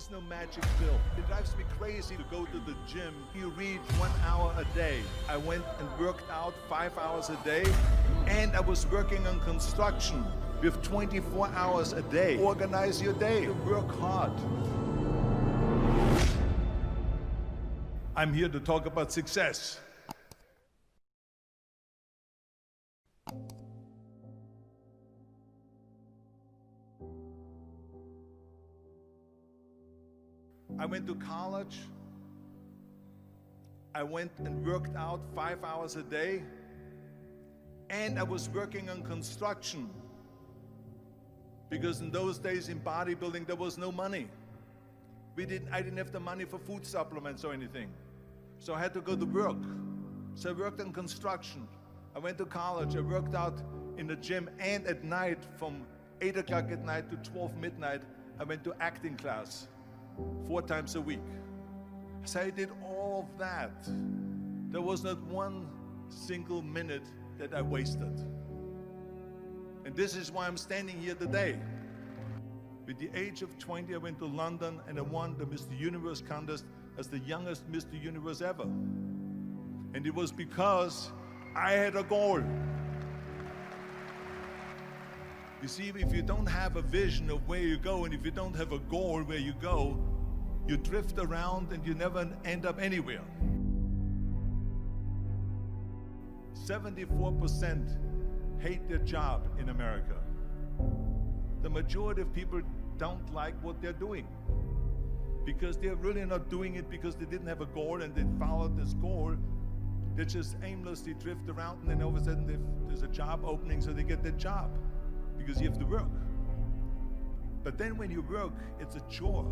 is no magic pill. It drives me crazy to go to the gym. You read 1 hour a day. I went and worked out 5 hours a day, and I was working on construction with 24 hours a day. Organize your day. Work hard. I'm here to talk about success. I went to college. I went and worked out 5 hours a day, and I was working on construction because in those days in bodybuilding there was no money. I didn't have the money for food supplements or anything, so I had to go to work. So I worked on construction. I went to college. I worked out in the gym, and at night from 8 o'clock at night to 12 midnight, I went to acting class 4 times a week. So I did all of that. There was not one single minute that I wasted. And this is why I'm standing here today. With the age of 20, I went to London and I won the Mr. Universe contest as the youngest Mr. Universe ever. And it was because I had a goal. You see, if you don't have a vision of where you go, and if you don't have a goal where you go, you drift around and you never end up anywhere. 74% hate their job in America. The majority of people don't like what they're doing because they're really not doing it because they didn't have a goal and they followed this goal. They just aimlessly drift around, and then all of a sudden there's a job opening, so they get that job because you have to work. But then when you work, it's a chore.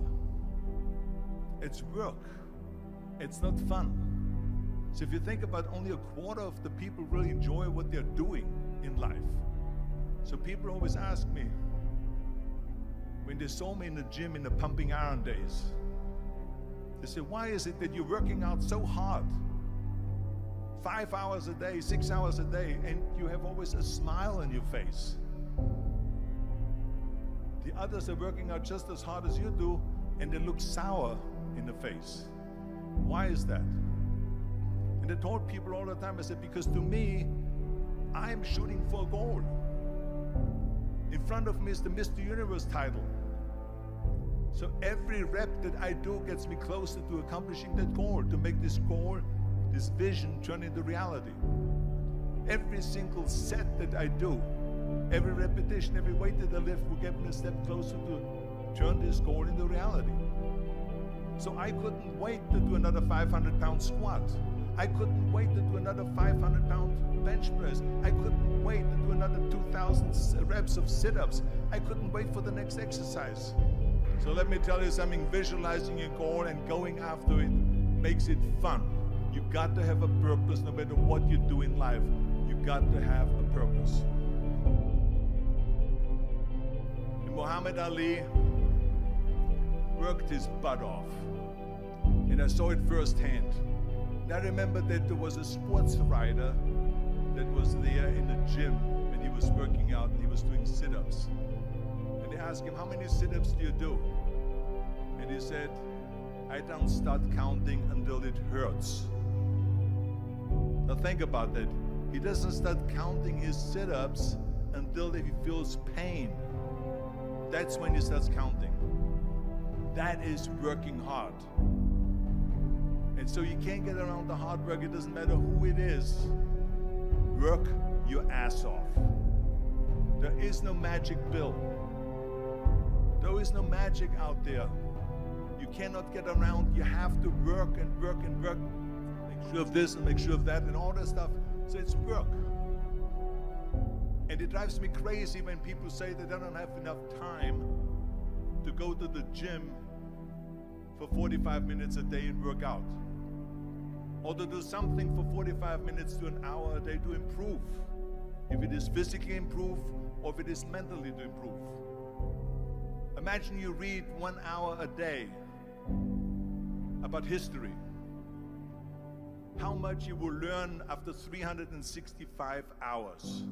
It's work. It's not fun. So if you think about, only a quarter of the people really enjoy what they're doing in life. So people always ask me, when they saw me in the gym in the pumping iron days, they say, why is it that you're working out so hard? 5 hours a day, 6 hours a day, and you have always a smile on your face. The others are working out just as hard as you do, and they look sour in the face. Why is that? And I told people all the time, I said, because to me, I'm shooting for a goal. In front of me is the Mr. Universe title. So every rep that I do gets me closer to accomplishing that goal, to make this goal, this vision, turn into reality. Every single set that I do, every repetition, every weight that I lift will get me a step closer to turn this goal into reality. So I couldn't wait to do another 500-pound squat. I couldn't wait to do another 500-pound bench press. I couldn't wait to do another 2,000 reps of sit-ups. I couldn't wait for the next exercise. So let me tell you something, visualizing your goal and going after it makes it fun. You got to have a purpose no matter what you do in life. You got to have a purpose. And Muhammad Ali worked his butt off, and I saw it firsthand. And I remember that there was a sports writer that was there in the gym when he was working out and he was doing sit-ups. And they asked him, how many sit-ups do you do? And he said, I don't start counting until it hurts. Now think about that. He doesn't start counting his sit-ups until he feels pain. That's when he starts counting. That is working hard. And so you can't get around the hard work. It doesn't matter who it is. Work your ass off. There is no magic pill. There is no magic out there. You cannot get around. You have to work and work and work. Make sure of this and make sure of that and all that stuff. So it's work. And it drives me crazy when people say that they don't have enough time to go to the gym for 45 minutes a day and work out. Or to do something for 45 minutes to an hour a day to improve. If it is physically improve or if it is mentally to improve. Imagine you read 1 hour a day about history. How much you will learn after 365 hours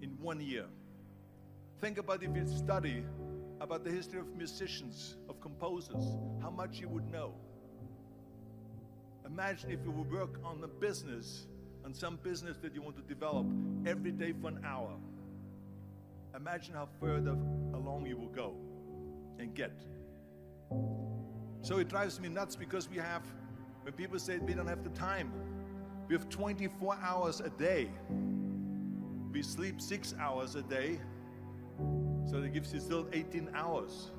in 1 year. Think about if you study about the history of musicians, of composers, how much you would know. Imagine if you would work on a business, on some business that you want to develop every day for an hour. Imagine how further along you will go and get. So it drives me nuts because when people say we don't have the time, we have 24 hours a day. We sleep 6 hours a day, so that gives you still 18 hours.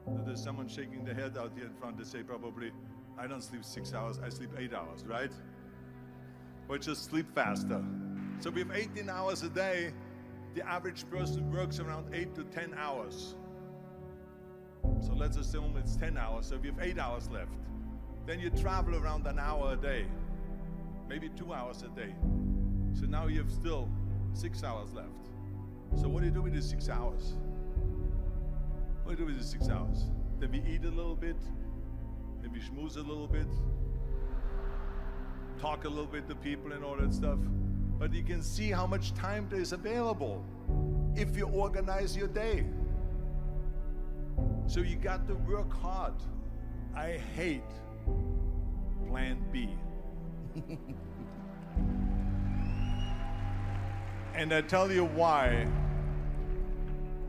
So there's someone shaking their head out here in front. They say probably, I don't sleep 6 hours, I sleep 8 hours, right? Or just sleep faster. So we have 18 hours a day. The average person works around 8 to 10 hours. So let's assume it's 10 hours, so we have 8 hours left. Then you travel around an hour a day, maybe 2 hours a day. So now you have still 6 hours left. So what do you do with these 6 hours? What do you do with these 6 hours? Then we eat a little bit, then we schmooze a little bit, talk a little bit to people and all that stuff. But you can see how much time there is available if you organize your day. So you got to work hard. I hate plan B. And I tell you why.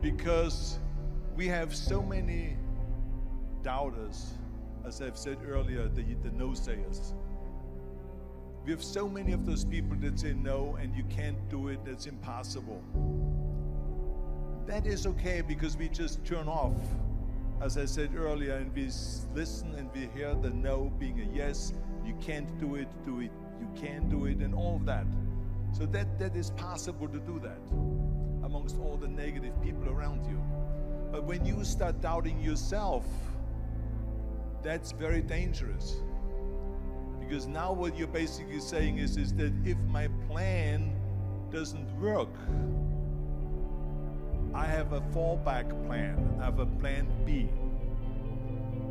Because we have so many doubters, as I've said earlier, the no-sayers. We have so many of those people that say no and you can't do it, that's impossible. That is okay because we just turn off, as I said earlier, and we listen and we hear the no being a yes. You can't do it, you can do it, and all of that. So that is possible to do that amongst all the negative people around you. But when you start doubting yourself, that's very dangerous. Because now what you're basically saying is that if my plan doesn't work, I have a fallback plan, I have a plan B.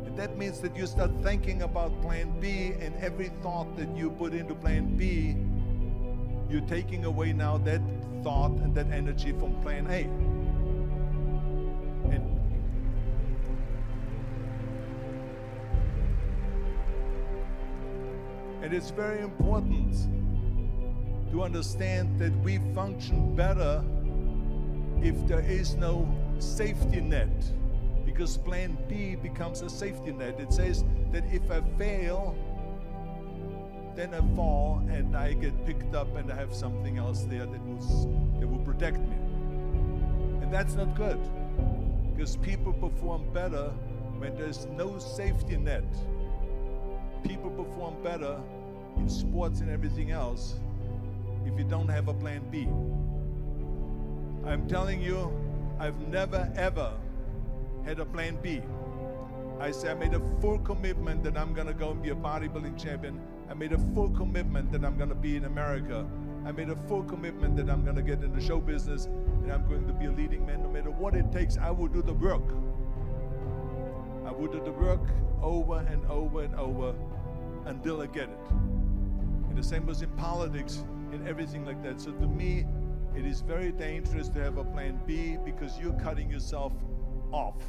And that means that you start thinking about plan B, and every thought that you put into plan B, you're taking away now that thought and that energy from plan A. And it's very important to understand that we function better if there is no safety net, because plan B becomes a safety net. It says that if I fail, then I fall and I get picked up and I have something else there that will protect me. And that's not good, because people perform better when there's no safety net. People perform better in sports and everything else if you don't have a plan B. I'm telling you, I've never ever had a plan B. I made a full commitment that I'm gonna go and be a bodybuilding champion. I made a full commitment that I'm gonna be in America. I made a full commitment that I'm gonna get in the show business and I'm going to be a leading man. No matter what it takes, I will do the work. I will do the work over and over and over until I get it. And the same was in politics, in everything like that. So to me, it is very dangerous to have a plan B, because you're cutting yourself off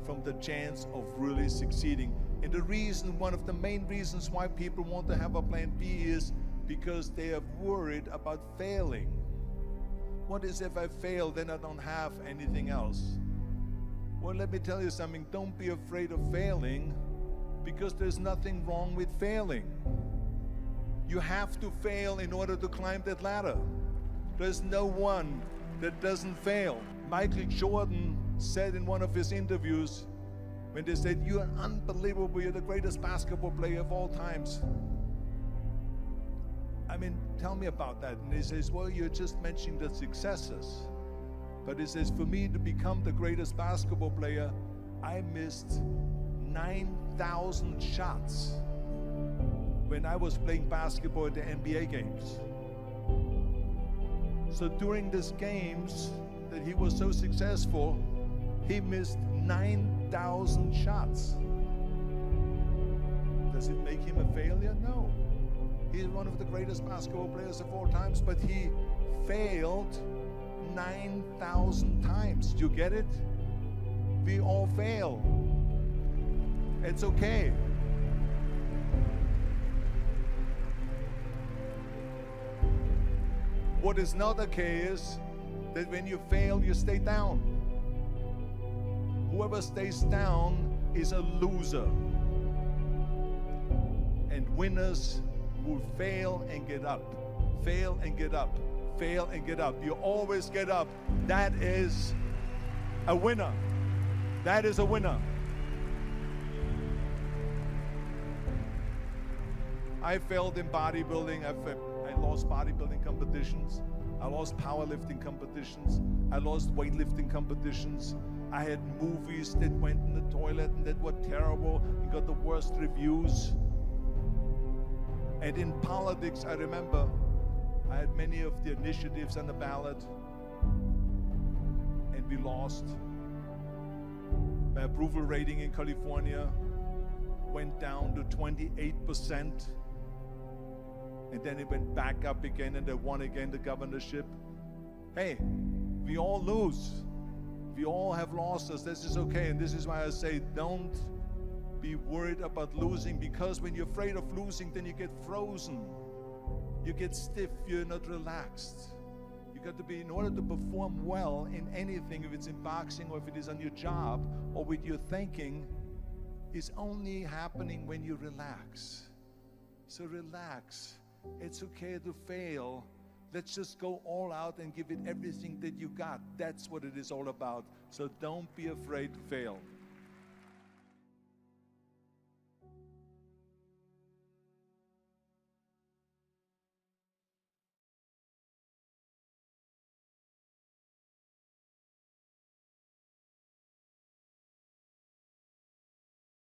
from the chance of really succeeding. And the reason, one of the main reasons why people want to have a plan B is because they are worried about failing. What is if I fail, then I don't have anything else? Well, let me tell you something, don't be afraid of failing, because there's nothing wrong with failing. You have to fail in order to climb that ladder. There's no one that doesn't fail. Michael Jordan said in one of his interviews, when they said, "You're unbelievable, you're the greatest basketball player of all times." I mean, tell me about that. And he says, well, you're just mentioning the successes. But he says, for me to become the greatest basketball player, I missed 9,000 shots when I was playing basketball at the NBA games. So during these games that he was so successful, he missed 9,000 shots. Does it make him a failure? No. He's one of the greatest basketball players of all times, but he failed 9,000 times. Do you get it? We all fail. It's okay. What is not okay is that when you fail, you stay down. Whoever stays down is a loser. And winners will fail and get up. Fail and get up. Fail and get up. You always get up. That is a winner. That is a winner. I failed in bodybuilding. I lost bodybuilding competitions. I lost powerlifting competitions. I lost weightlifting competitions. I had movies that went in the toilet and that were terrible and got the worst reviews. And in politics, I remember I had many of the initiatives on the ballot, and we lost. My approval rating in California went down to 28%, and then it went back up again, and I won again the governorship. Hey, we all lose. We all have losses. This is okay, and this is why I say don't be worried about losing, because when you're afraid of losing, then you get frozen. You get stiff, you're not relaxed. You got to be, in order to perform well in anything, if it's in boxing or if it is on your job or with your thinking, is only happening when you relax. So relax. It's okay to fail. Let's just go all out and give it everything that you got. That's what it is all about. So don't be afraid to fail.